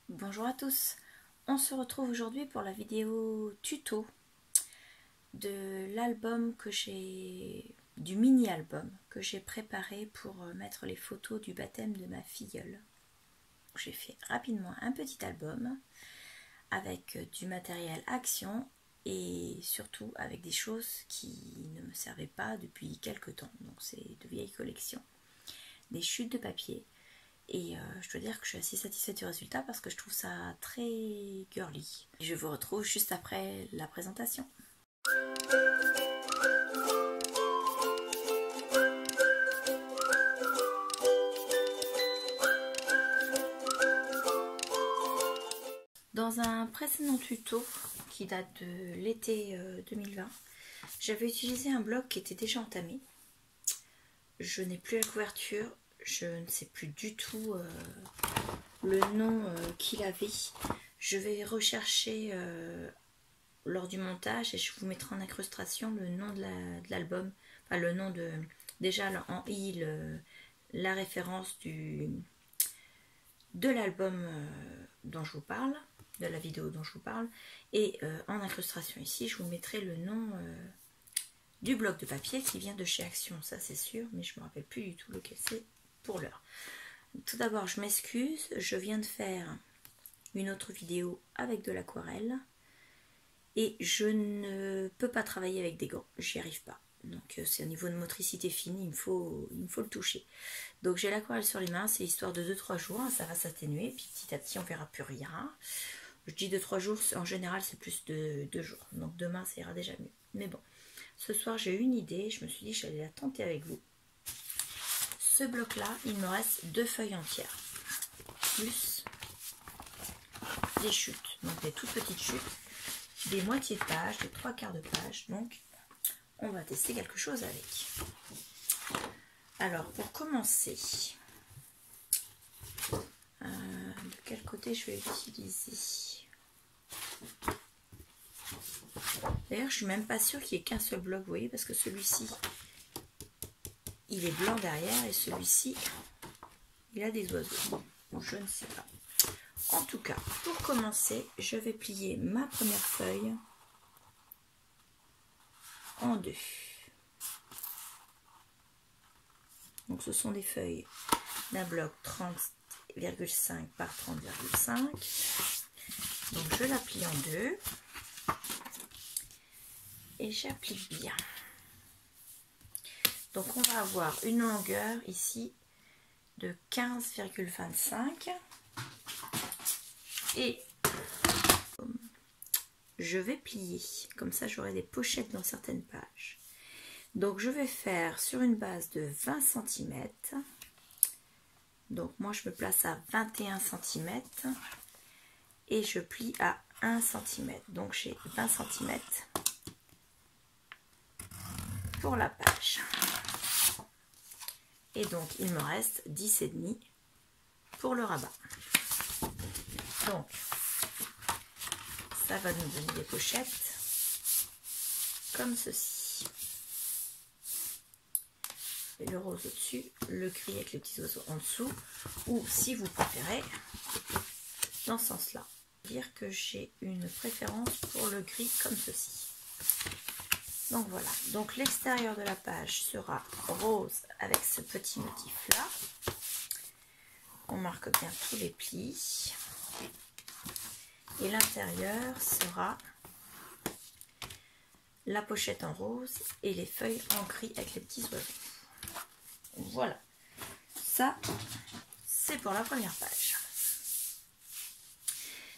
Bonjour à tous, on se retrouve aujourd'hui pour la vidéo tuto de l'album du mini-album que j'ai préparé pour mettre les photos du baptême de ma filleule. J'ai fait rapidement un petit album avec du matériel action et surtout avec des choses qui ne me servaient pas depuis quelques temps, donc c'est de vieilles collections, des chutes de papier. Et je dois dire que je suis assez satisfaite du résultat parce que je trouve ça très girly. Je vous retrouve juste après la présentation. Dans un précédent tuto qui date de l'été 2020, j'avais utilisé un bloc qui était déjà entamé. Je n'ai plus la couverture, je ne sais plus du tout le nom qu'il avait. Je vais rechercher lors du montage et je vous mettrai en incrustation le nom de l'album, enfin le nom de, déjà en i, la référence de l'album dont je vous parle, de la vidéo dont je vous parle, et en incrustation ici je vous mettrai le nom du bloc de papier qui vient de chez Action, ça c'est sûr, mais je ne me rappelle plus du tout lequel c'est pour l'heure. Tout d'abord, je m'excuse, je viens de faire une autre vidéo avec de l'aquarelle et je ne peux pas travailler avec des gants, j'y arrive pas. Donc c'est au niveau de motricité fine, il me faut le toucher. Donc j'ai l'aquarelle sur les mains, c'est histoire de 2-3 jours, ça va s'atténuer, puis petit à petit on verra plus rien. Je dis 2-3 jours, en général c'est plus de 2 jours, donc demain ça ira déjà mieux. Mais bon, ce soir j'ai eu une idée, je me suis dit que j'allais la tenter avec vous. Ce bloc là, il me reste 2 feuilles entières, plus des chutes, donc des toutes petites chutes, des moitiés de page, des 3/4 de page, donc on va tester quelque chose avec. Alors pour commencer, de quel côté je vais utiliser? D'ailleurs je suis même pas sûre qu'il n'y ait qu'un seul bloc, vous voyez, parce que celui-ci il est blanc derrière et celui-ci il a des oiseaux, bon, je ne sais pas. En tout cas, pour commencer, je vais plier ma première feuille en deux. Donc ce sont des feuilles d'un bloc 30,5 par 30,5. Donc je la plie en deux et j'applique bien. Donc on va avoir une longueur ici de 15,25 et je vais plier, comme ça j'aurai des pochettes dans certaines pages. Donc je vais faire sur une base de 20 cm, donc moi je me place à 21 cm et je plie à 1 cm, donc j'ai 20 cm pour la page. Et donc il me reste 10,5 pour le rabat. Donc ça va nous donner des pochettes comme ceci. Et le rose au-dessus, le gris avec les petits oiseaux en dessous, ou si vous préférez, dans ce sens-là. Dire que j'ai une préférence pour le gris comme ceci. Donc voilà, donc l'extérieur de la page sera rose avec ce petit motif-là. On marque bien tous les plis. Et l'intérieur sera la pochette en rose et les feuilles en gris avec les petits oiseaux. Voilà, ça c'est pour la première page.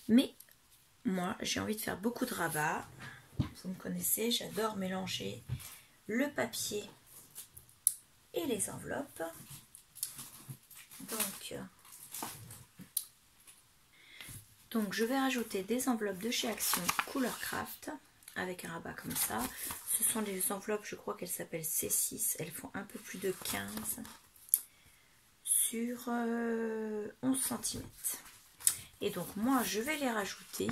Mais moi j'ai envie de faire beaucoup de rabat. Vous me connaissez, j'adore mélanger le papier et les enveloppes. Donc je vais rajouter des enveloppes de chez Action Couleur Craft avec un rabat comme ça. Ce sont des enveloppes, je crois qu'elles s'appellent C6, elles font un peu plus de 15 sur 11 cm. Et donc moi je vais les rajouter.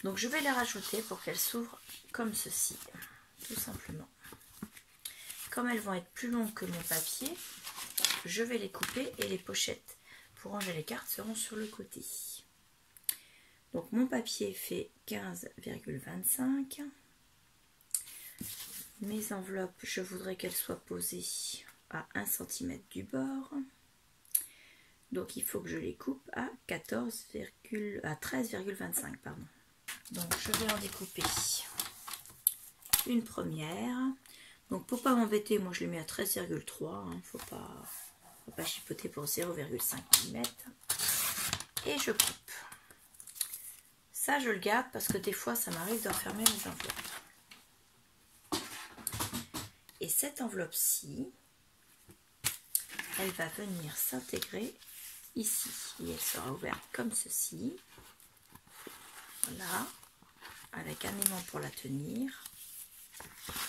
Donc je vais les rajouter pour qu'elles s'ouvrent comme ceci, tout simplement. Comme elles vont être plus longues que mon papier, je vais les couper et les pochettes pour ranger les cartes seront sur le côté. Donc mon papier fait 15,25. Mes enveloppes, je voudrais qu'elles soient posées à 1 cm du bord. Donc il faut que je les coupe à 13,25 pardon. Donc je vais en découper une première. Donc pour pas m'embêter, moi je les mets à 13,3. Hein, faut pas chipoter pour 0,5 mm. Et je coupe. Ça je le garde parce que des fois ça m'arrive de refermer mes enveloppes. Et cette enveloppe-ci, elle va venir s'intégrer ici. Et elle sera ouverte comme ceci. Voilà. Avec un aimant pour la tenir.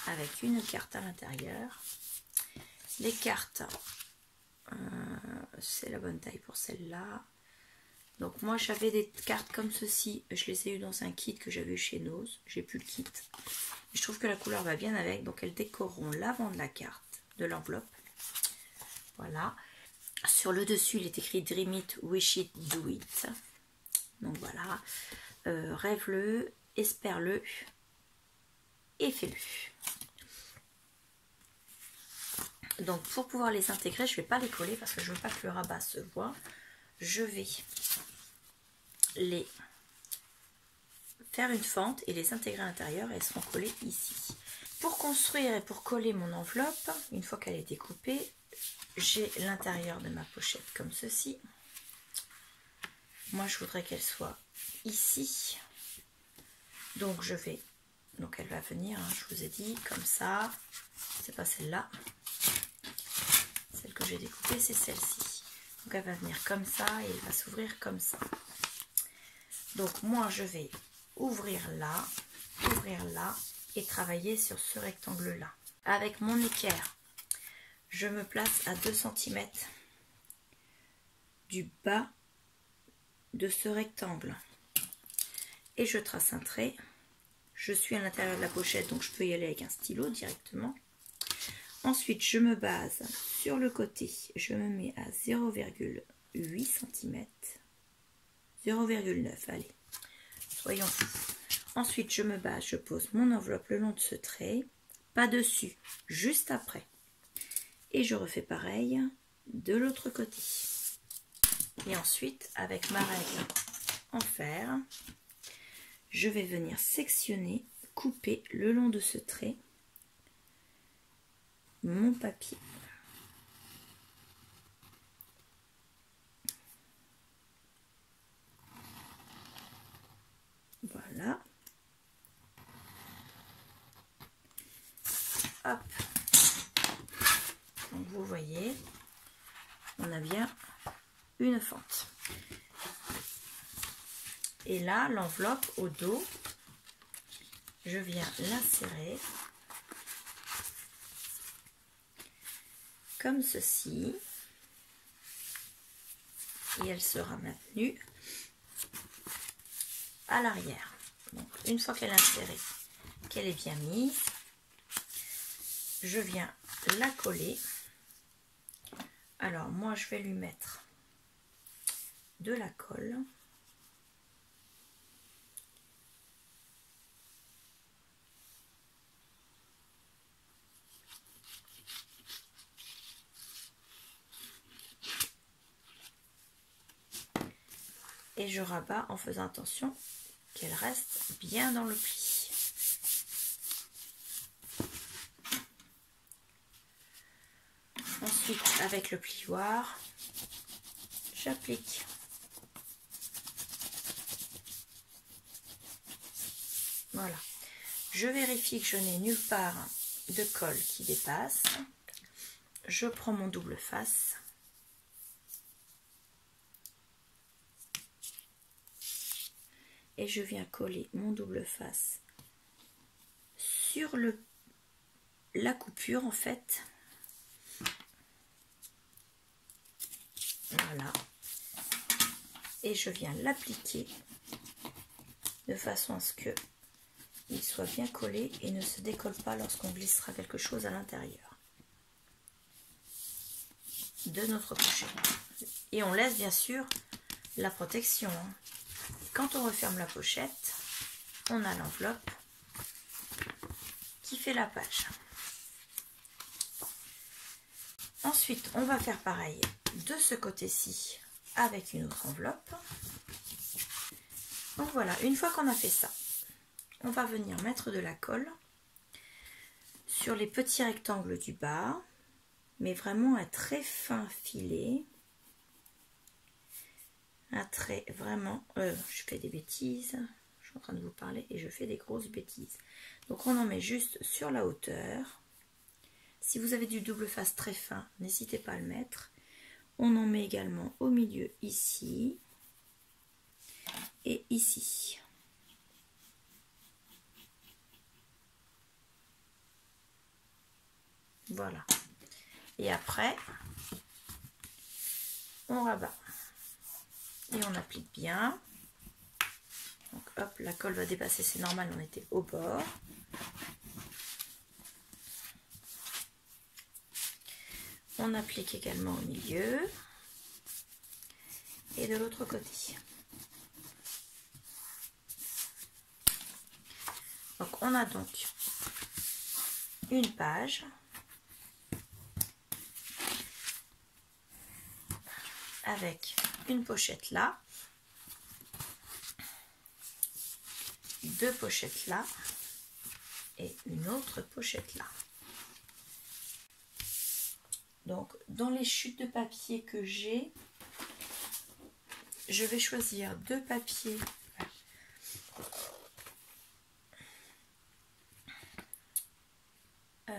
Avec une carte à l'intérieur. Les cartes, c'est la bonne taille pour celle-là. Donc moi j'avais des cartes comme ceci. Je les ai eues dans un kit que j'avais eu chez Nose. J'ai plus le kit. Je trouve que la couleur va bien avec, donc elles décoreront l'avant de la carte, de l'enveloppe. Voilà. Sur le dessus, il est écrit Dream It, Wish It, Do It. Donc voilà. Rêve-le, espère-le et fais-le. Donc pour pouvoir les intégrer, je ne vais pas les coller parce que je ne veux pas que le rabat se voit. Je vais les faire une fente et les intégrer à l'intérieur et elles seront collées ici. Pour construire et pour coller mon enveloppe, une fois qu'elle a été coupée, j'ai l'intérieur de ma pochette comme ceci. Moi je voudrais qu'elle soit ici. Donc je vais, donc elle va venir, hein, je vous ai dit, comme ça. C'est pas celle-là. Celle que j'ai découpée, c'est celle-ci. Donc elle va venir comme ça et elle va s'ouvrir comme ça. Donc moi je vais ouvrir là et travailler sur ce rectangle là. Avec mon équerre, je me place à 2 cm du bas de ce rectangle et je trace un trait. Je suis à l'intérieur de la pochette, donc je peux y aller avec un stylo directement. Ensuite je me base sur le côté, je me mets à 0,8 cm, 0,9, allez, soyons fous. Ensuite je me base, je pose mon enveloppe le long de ce trait, pas dessus, juste après. Et je refais pareil de l'autre côté. Et ensuite, avec ma règle en fer, je vais venir sectionner, couper le long de ce trait mon papier. Voilà. Hop. Donc vous voyez, on a bien une fente. Et là, l'enveloppe au dos, je viens l'insérer comme ceci. Et elle sera maintenue à l'arrière. Donc une fois qu'elle est insérée, qu'elle est bien mise, je viens la coller. Alors moi je vais lui mettre de la colle. Et je rabats en faisant attention qu'elle reste bien dans le pli. Ensuite, avec le plioir, j'applique. Voilà. Je vérifie que je n'ai nulle part de colle qui dépasse. Je prends mon double face. Et je viens coller mon double face sur la coupure en fait. Voilà. Et je viens l'appliquer de façon à ce que il soit bien collé et ne se décolle pas lorsqu'on glissera quelque chose à l'intérieur. de notre pochette. Et on laisse bien sûr la protection. Quand on referme la pochette, on a l'enveloppe qui fait la page. Ensuite, on va faire pareil de ce côté-ci avec une autre enveloppe. Donc voilà, une fois qu'on a fait ça, on va venir mettre de la colle sur les petits rectangles du bas, mais vraiment un très fin filet. Un trait vraiment... je fais des bêtises, je suis en train de vous parler et je fais des grosses bêtises. Donc on en met juste sur la hauteur. Si vous avez du double face très fin, n'hésitez pas à le mettre. On en met également au milieu ici et ici. Voilà. Et après, on rabat. Et on applique bien. Donc hop, la colle va dépasser, c'est normal, on était au bord. On applique également au milieu et de l'autre côté. Donc on a donc une page avec une pochette là, deux pochettes là et une autre pochette là. Donc dans les chutes de papier que j'ai, je vais choisir deux papiers je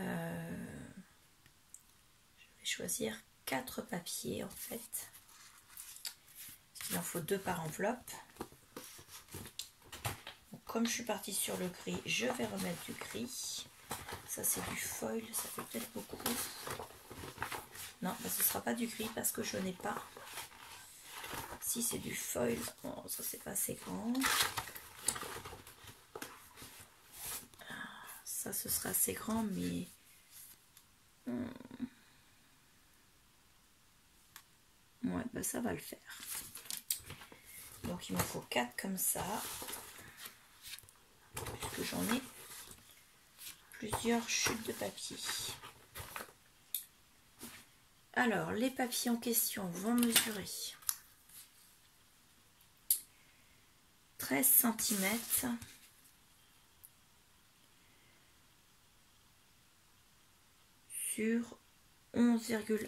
vais choisir 4 papiers en fait. Il en faut 2 par enveloppe. Donc, comme je suis partie sur le gris, je vais remettre du gris. Ça c'est du foil, ça fait peut-être beaucoup. Non, ce ne sera pas du gris parce que je n'ai pas. Si c'est du foil, bon, ça c'est pas assez grand. Ça ce sera assez grand, mais ouais, bah ça va le faire. Donc il me faut 4 comme ça, puisque j'en ai plusieurs chutes de papier. Alors les papiers en question vont mesurer 13 cm sur 11,1.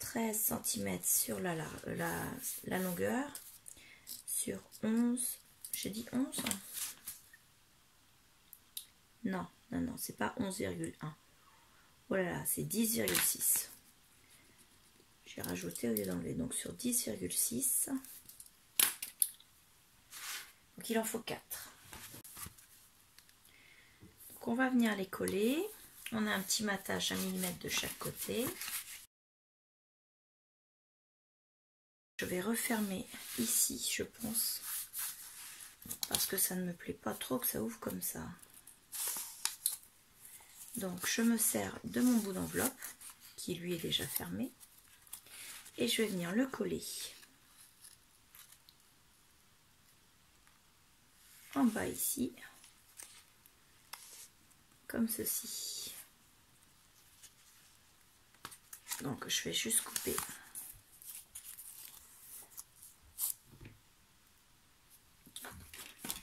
13 cm sur la longueur, sur 11, j'ai dit 11 ? Non, c'est pas 11,1. Voilà, c'est 10,6. J'ai rajouté au lieu d'enlever, donc sur 10,6. Donc il en faut 4. Donc on va venir les coller. On a un petit matage à 1 mm de chaque côté. Je vais refermer ici, je pense, parce que ça ne me plaît pas trop que ça ouvre comme ça. Donc je me sers de mon bout d'enveloppe, qui lui est déjà fermé, et je vais venir le coller en bas ici, comme ceci. Donc je vais juste couper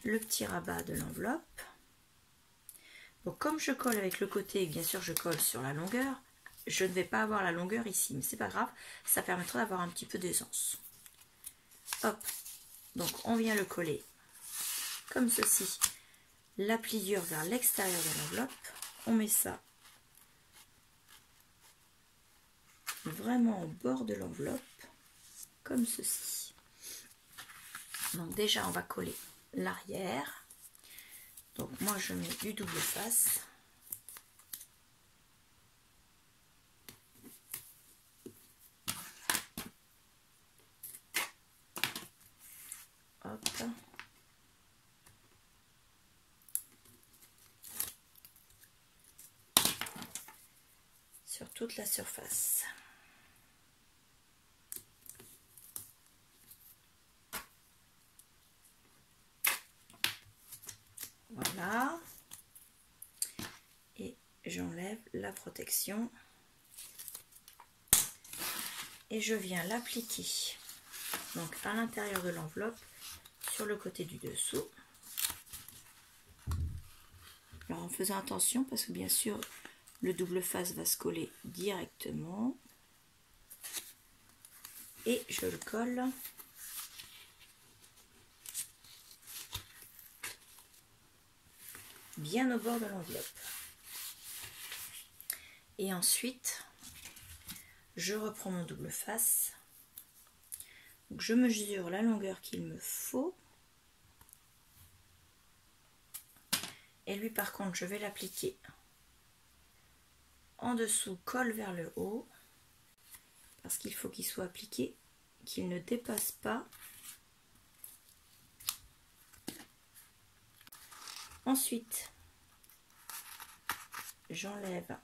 le petit rabat de l'enveloppe. Donc comme je colle avec le côté, et bien sûr je colle sur la longueur, je ne vais pas avoir la longueur ici, mais c'est pas grave, ça permettra d'avoir un petit peu d'aisance. Hop, donc on vient le coller comme ceci, la pliure vers l'extérieur de l'enveloppe, on met ça vraiment au bord de l'enveloppe, comme ceci. Donc déjà on va coller l'arrière. Donc moi je mets du double face. Hop. sur toute la surface. Voilà. Et j'enlève la protection. Et je viens l'appliquer donc à l'intérieur de l'enveloppe sur le côté du dessous. Alors en faisant attention parce que bien sûr le double face va se coller directement. Et je le colle bien au bord de l'enveloppe. Et ensuite, je reprends mon double face. Donc, je mesure la longueur qu'il me faut. Et lui, par contre, je vais l'appliquer en dessous, colle vers le haut. Parce qu'il faut qu'il soit appliqué, qu'il ne dépasse pas. Ensuite, j'enlève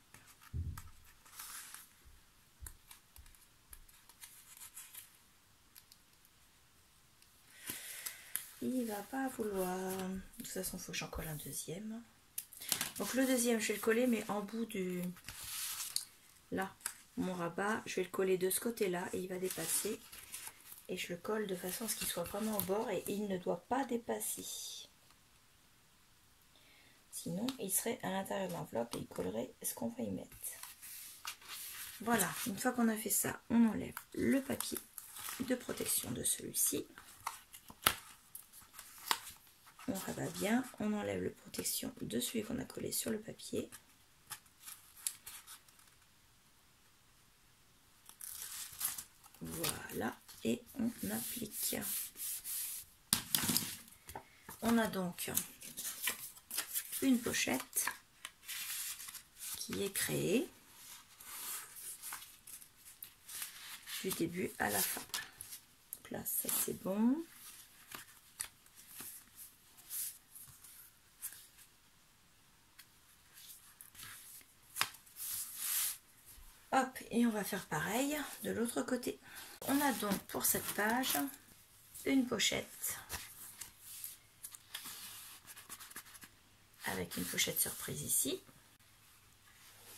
il va pas vouloir. De toute façon, il faut que j'en colle un deuxième. Donc le deuxième, je vais le coller, mais en bout du... Là, mon rabat, je vais le coller de ce côté-là et il va dépasser. Et je le colle de façon à ce qu'il soit vraiment au bord et il ne doit pas dépasser. Sinon, il serait à l'intérieur de l'enveloppe et il collerait ce qu'on va y mettre. Voilà, une fois qu'on a fait ça, on enlève le papier de protection de celui-ci. On rabat bien, on enlève la protection de celui qu'on a collé sur le papier. Voilà, et on applique. On a donc une pochette qui est créée du début à la fin. Donc là, ça c'est bon. Hop, et on va faire pareil de l'autre côté. On a donc pour cette page une pochette avec une pochette surprise ici.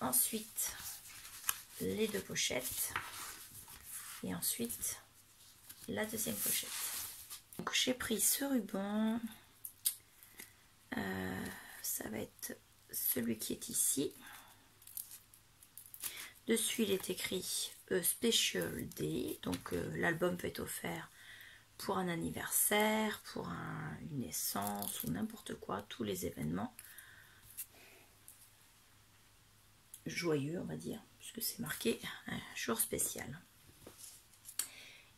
Ensuite, les deux pochettes et ensuite la deuxième pochette. Donc j'ai pris ce ruban, ça va être celui qui est ici. Dessus il est écrit Special Day, donc l'album peut être offert pour un anniversaire, pour une naissance ou n'importe quoi, tous les événements joyeux on va dire, puisque c'est marqué un jour spécial.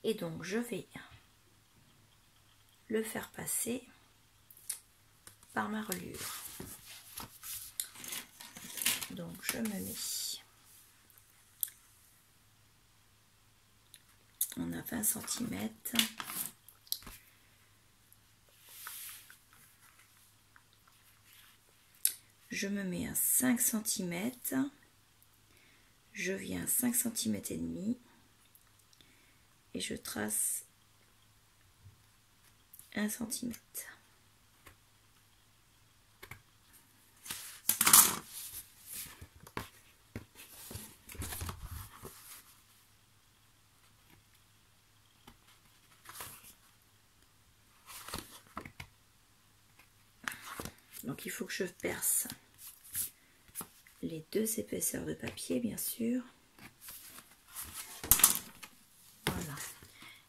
Et donc je vais le faire passer par ma reliure. Donc je me mets, on a 20 cm. Je me mets à 5 cm. Je viens à 5 cm et demi et je trace 1 cm. Donc il faut que je perce les deux épaisseurs de papier, bien sûr. Voilà.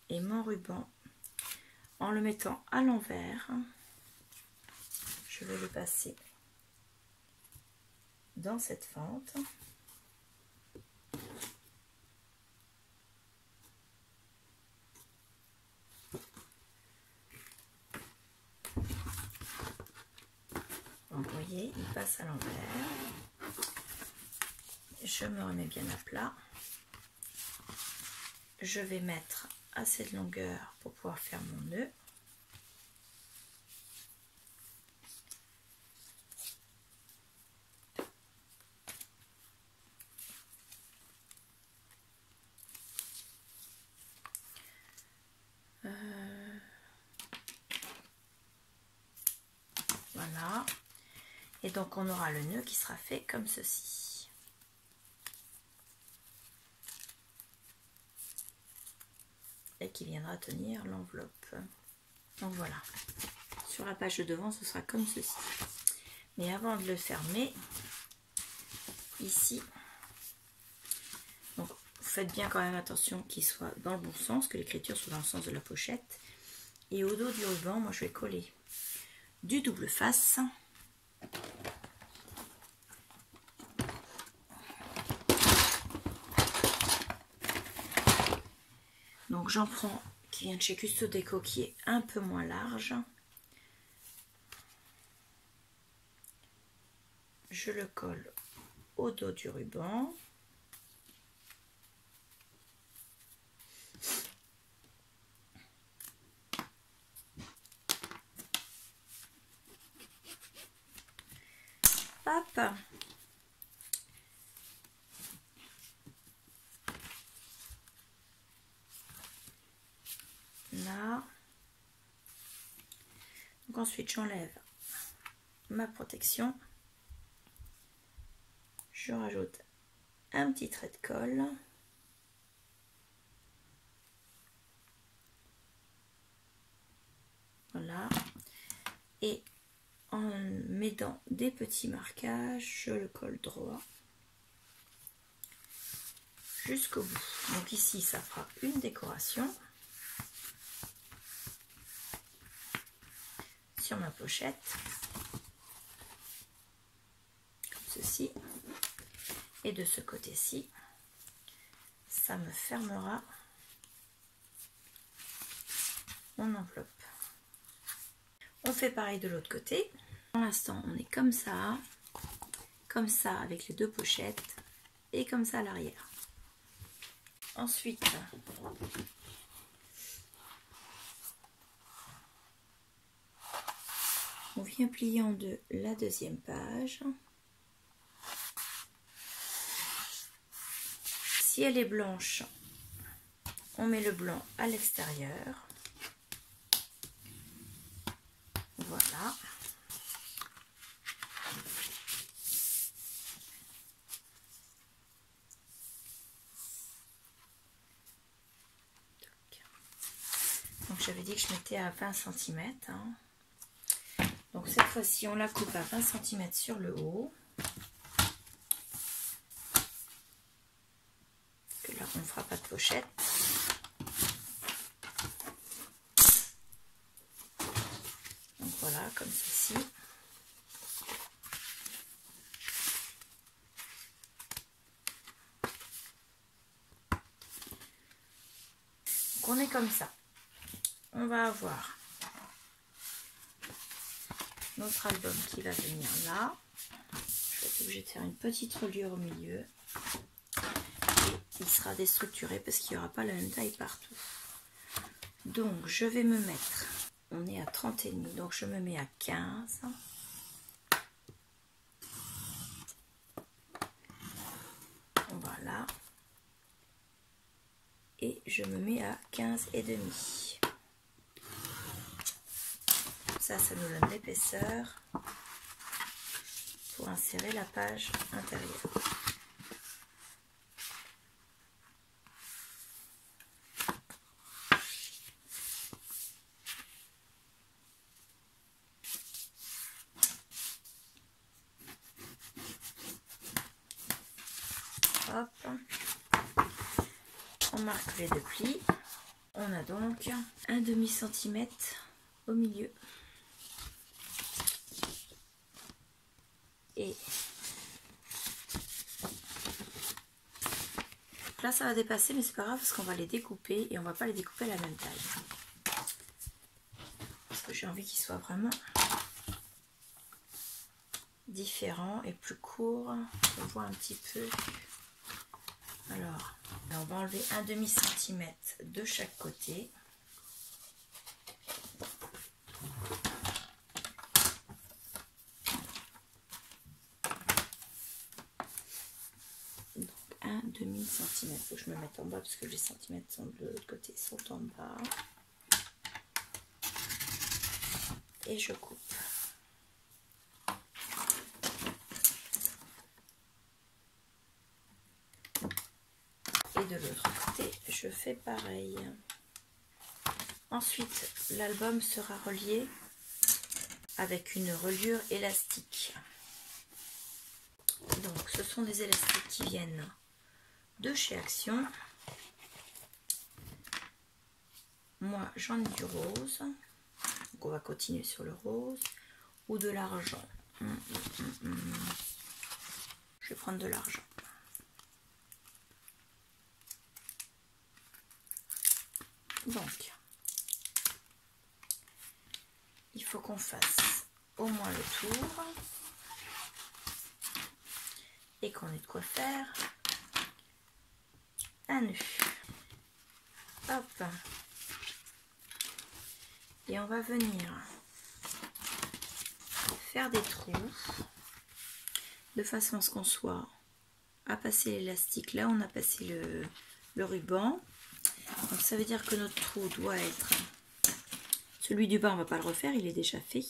Et mon ruban, en le mettant à l'envers, je vais le passer dans cette fente. Donc, vous voyez, il passe à l'envers. Je me remets bien à plat. Je vais mettre assez de longueur pour pouvoir faire mon nœud. Et donc on aura le nœud qui sera fait comme ceci. Et qui viendra tenir l'enveloppe. Donc voilà. Sur la page de devant, ce sera comme ceci. Mais avant de le fermer, ici, donc faites bien quand même attention qu'il soit dans le bon sens, que l'écriture soit dans le sens de la pochette. Et au dos du ruban, moi je vais coller du double face. Donc j'en prends qui vient de chez Custo Déco qui est un peu moins large. Je le colle au dos du ruban. Hop. Là. Donc ensuite j'enlève ma protection. Je rajoute un petit trait de colle. Voilà. Et en mettant des petits marquages, je le colle droit jusqu'au bout. Donc ici, ça fera une décoration sur ma pochette, comme ceci. Et de ce côté-ci, ça me fermera mon enveloppe. On fait pareil de l'autre côté. Pour l'instant, on est comme ça avec les deux pochettes et comme ça à l'arrière. Ensuite, on vient plier en deux la deuxième page. Si elle est blanche, on met le blanc à l'extérieur. Voilà. Donc j'avais dit que je mettais à 20 cm. Hein. Donc cette fois-ci, on la coupe à 20 cm sur le haut. Que là, on ne fera pas de pochette. Donc voilà, comme ceci. Donc on est comme ça. On va avoir notre album qui va venir là. Je vais être obligée de faire une petite reliure au milieu. Et il sera déstructuré parce qu'il n'y aura pas la même taille partout. Donc je vais me mettre, on est à 30,5, donc je me mets à 15. Voilà. Et je me mets à 15,5. Ça nous donne l'épaisseur pour insérer la page intérieure. Hop. On marque les deux plis. On a donc un demi-centimètre au milieu. Et là ça va dépasser, mais c'est pas grave parce qu'on va les découper et on va pas les découper à la même taille. Parce que j'ai envie qu'ils soient vraiment différents et plus courts. On voit un petit peu. Alors, on va enlever un demi-centimètre de chaque côté. Donc, un demi-centimètre. Il faut que je me mette en bas parce que les centimètres sont de l'autre côté, sont en bas. Et je coupe. Et de l'autre côté, je fais pareil. Ensuite, l'album sera relié avec une reliure élastique. Donc, ce sont des élastiques qui viennent de chez Action. Moi, j'en ai du rose. Donc, on va continuer sur le rose ou de l'argent. Je vais prendre de l'argent. Donc, il faut qu'on fasse au moins le tour et qu'on ait de quoi faire un nœud. Hop. Et on va venir faire des trous de façon à ce qu'on soit à passer l'élastique là, on a passé le ruban. Donc ça veut dire que notre trou doit être, celui du bas on va pas le refaire, il est déjà fait.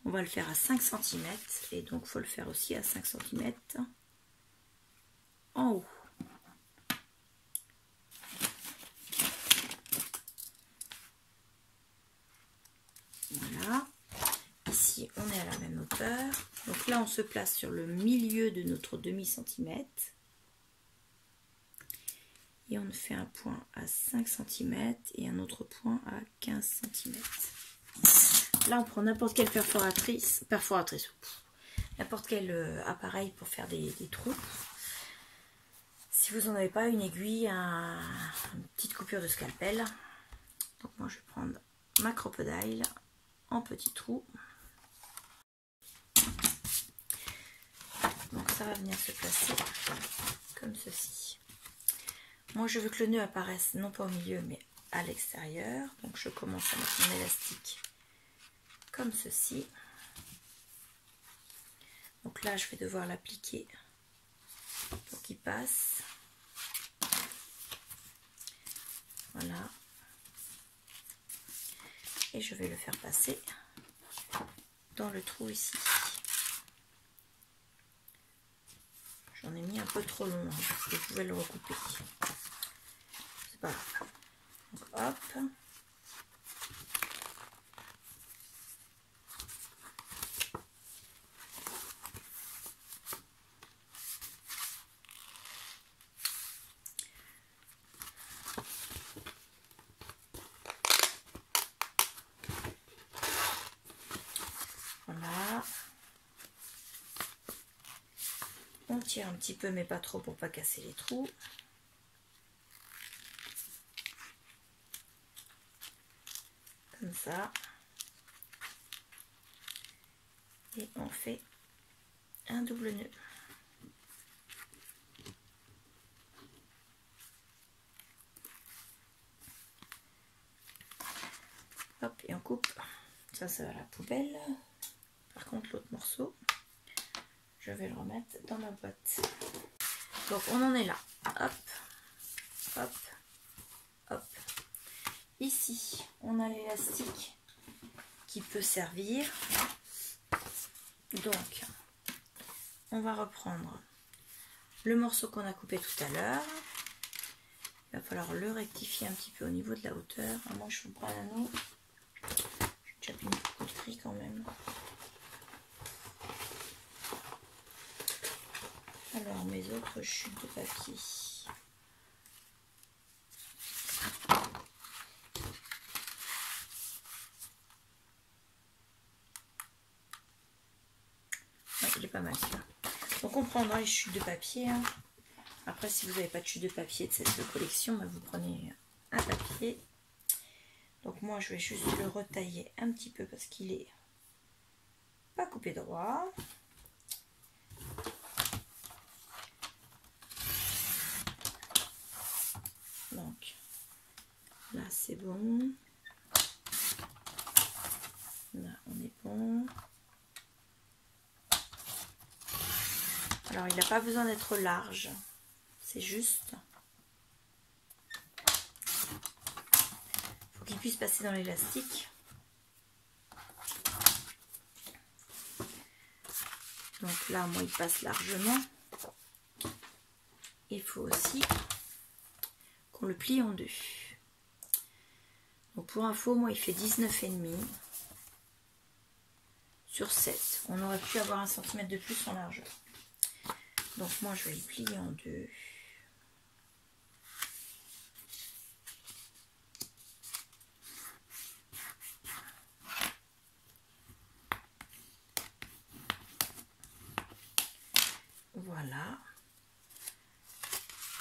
On va le faire à 5 cm et donc il faut le faire aussi à 5 cm en haut. Voilà. Ici on est à la même hauteur. Donc là on se place sur le milieu de notre demi-centimètre. Et on fait un point à 5 cm et un autre point à 15 cm. Là, on prend n'importe quelle perforatrice, n'importe quel appareil pour faire des trous. Si vous n'en avez pas, une aiguille, une petite coupure de scalpel. Donc moi, je vais prendre ma crocodile en petits trous. Donc ça va venir se placer comme ceci. Moi, je veux que le nœud apparaisse non pas au milieu, mais à l'extérieur. Donc, je commence à mettre mon élastique comme ceci. Donc là, je vais devoir l'appliquer pour qu'il passe. Voilà. Et je vais le faire passer dans le trou ici. J'en ai mis un peu trop long, hein. Je pouvais le recouper. C'est pas grave. Donc, hop. Voilà. On tire un petit peu, mais pas trop pour pas casser les trous. Comme ça. Et on fait un double nœud. Hop, et on coupe. Ça va à la poubelle. Par contre, l'autre morceau, je vais le remettre dans ma boîte. Donc, on en est là. Hop, hop, hop. Ici, on a l'élastique qui peut servir. Donc, on va reprendre le morceau qu'on a coupé tout à l'heure. Il va falloir le rectifier un petit peu au niveau de la hauteur. Moi, je vous prends l'anneau. J'ai déjà mis beaucoup de gris quand même. Alors, mes autres chutes de papier. Ouais, il est pas mal celui-là. Donc, on prendra les chutes de papier. Hein. Après, si vous n'avez pas de chute de papier de cette collection, bah, vous prenez un papier. Donc, moi, je vais juste le retailler un petit peu parce qu'il est pas coupé droit. Donc, là, c'est bon. Là, on est bon. Alors, il n'a pas besoin d'être large. C'est juste. Il faut qu'il puisse passer dans l'élastique. Donc là, moi, il passe largement. Il faut aussi qu'on le plie en deux. Donc pour info, moi il fait 19,5 sur 7. On aurait pu avoir 1 cm de plus en largeur. Donc moi je vais le plier en deux. Voilà.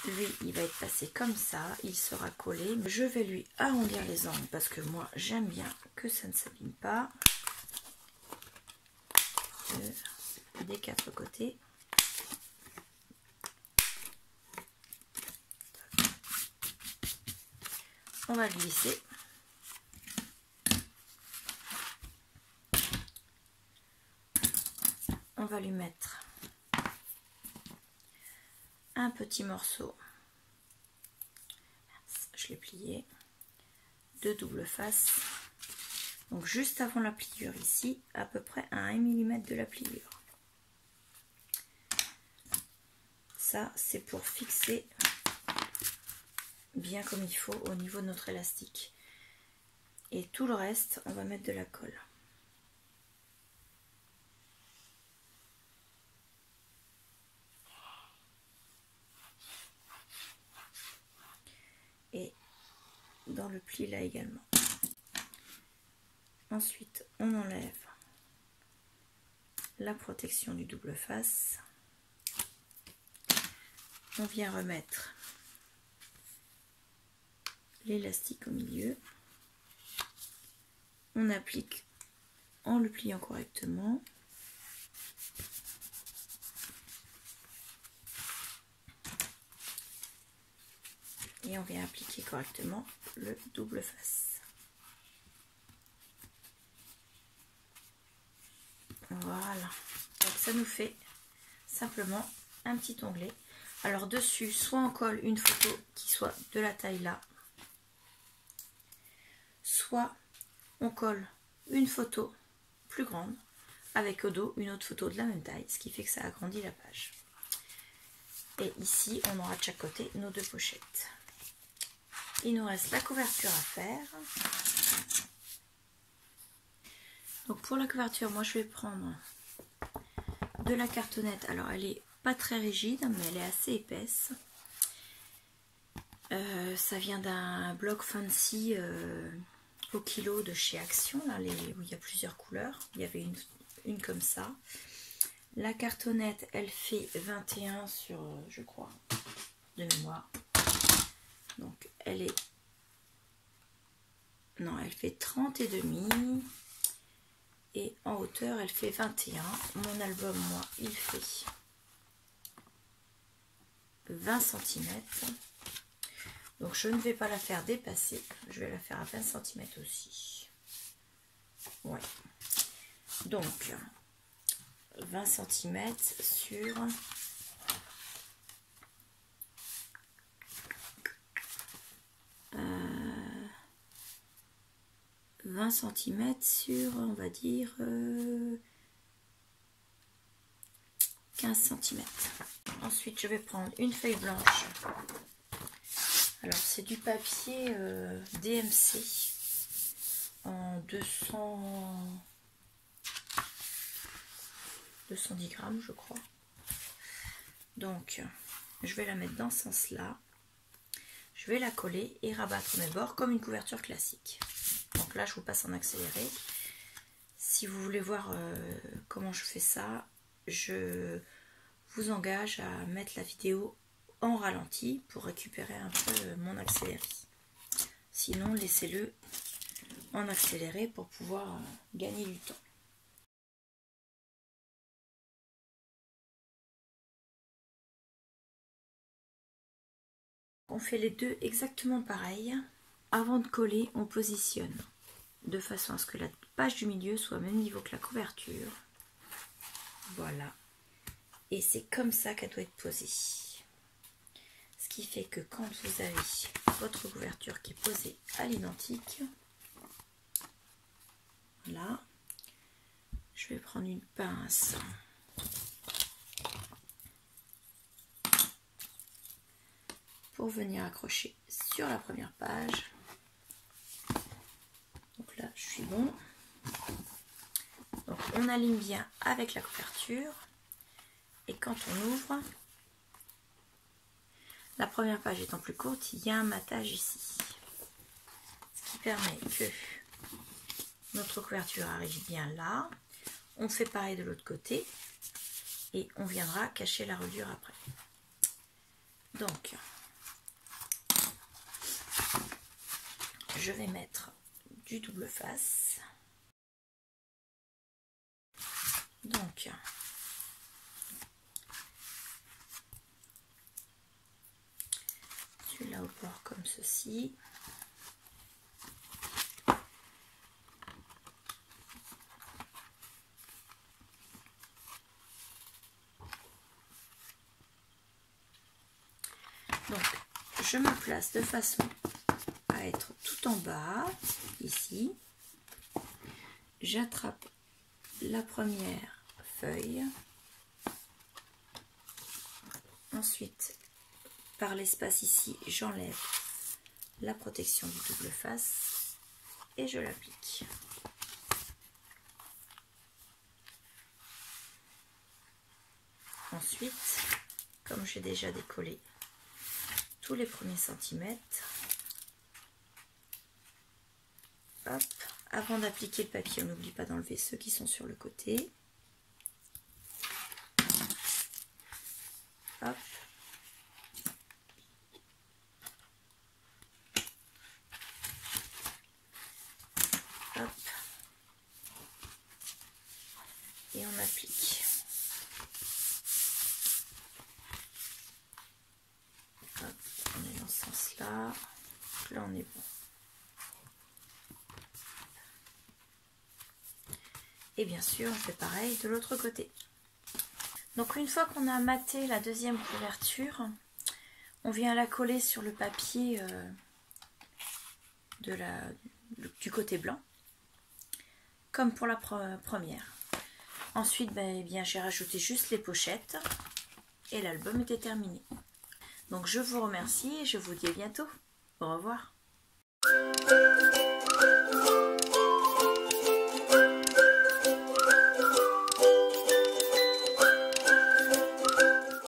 Lui, il va être passé comme ça, il sera collé. Je vais lui arrondir les angles parce que moi, j'aime bien que ça ne s'abîme pas. Des quatre côtés. On va glisser. On va lui mettre un petit morceau, je l'ai plié, de double face, donc juste avant la pliure ici, à peu près à 1 mm de la pliure. Ça c'est pour fixer bien comme il faut au niveau de notre élastique. Et tout le reste, on va mettre de la colle. Et dans le pli là également. Ensuite, on enlève la protection du double face. On vient remettre l'élastique au milieu. On applique en le pliant correctement. Et on vient appliquer correctement le double face. Voilà. Donc ça nous fait simplement un petit onglet. Alors dessus, soit on colle une photo qui soit de la taille là, soit on colle une photo plus grande avec au dos une autre photo de la même taille, ce qui fait que ça agrandit la page. Et ici, on aura de chaque côté nos deux pochettes. Il nous reste la couverture à faire. Donc pour la couverture, moi je vais prendre de la cartonnette. Alors elle est pas très rigide, mais elle est assez épaisse. Ça vient d'un bloc fancy au kilo de chez Action, là, où il y a plusieurs couleurs. Il y avait une comme ça. La cartonnette, elle fait 21 sur, je crois, de mémoire. Donc elle est... Non, elle fait 30 et demi. Et en hauteur, elle fait 21. Mon album, moi, il fait 20 cm. Donc je ne vais pas la faire dépasser. Je vais la faire à 20 cm aussi. Ouais. Donc 20 cm sur 20 cm sur, on va dire, 15 cm. Ensuite, je vais prendre une feuille blanche. Alors, c'est du papier DMC en 210 grammes, je crois. Donc, je vais la mettre dans ce sens-là. Je vais la coller et rabattre mes bords comme une couverture classique. Donc là, je vous passe en accéléré. Si vous voulez voir comment je fais ça, je vous engage à mettre la vidéo en ralenti pour récupérer un peu mon accéléré. Sinon, laissez-le en accéléré pour pouvoir gagner du temps. On fait les deux exactement pareil. Avant de coller, on positionne de façon à ce que la page du milieu soit au même niveau que la couverture. Voilà. Et c'est comme ça qu'elle doit être posée. Ce qui fait que quand vous avez votre couverture qui est posée à l'identique, voilà, je vais prendre une pince pour venir accrocher sur la première page. Donc là, je suis bon. Donc on aligne bien avec la couverture. Et quand on ouvre, la première page étant plus courte, il y a un matage ici. Ce qui permet que notre couverture arrive bien là. On fait pareil de l'autre côté. Et on viendra cacher la reliure après. Donc, je vais mettre du double face. Donc, celui-là au bord comme ceci. Donc, je me place de façon à être tout en bas, ici. J'attrape la première feuille. Ensuite, par l'espace ici, j'enlève la protection du double face et je l'applique. Ensuite, comme j'ai déjà décollé tous les premiers centimètres, hop, avant d'appliquer le papier, on n'oublie pas d'enlever ceux qui sont sur le côté. Hop. Hop. Et on applique. Hop, on est dans ce sens-là. Là, on est bon. Et bien sûr, on fait pareil de l'autre côté. Donc une fois qu'on a maté la deuxième couverture, on vient la coller sur le papier du côté blanc, comme pour la première. Ensuite, j'ai rajouté juste les pochettes et l'album était terminé. Donc je vous remercie et je vous dis à bientôt. Au revoir.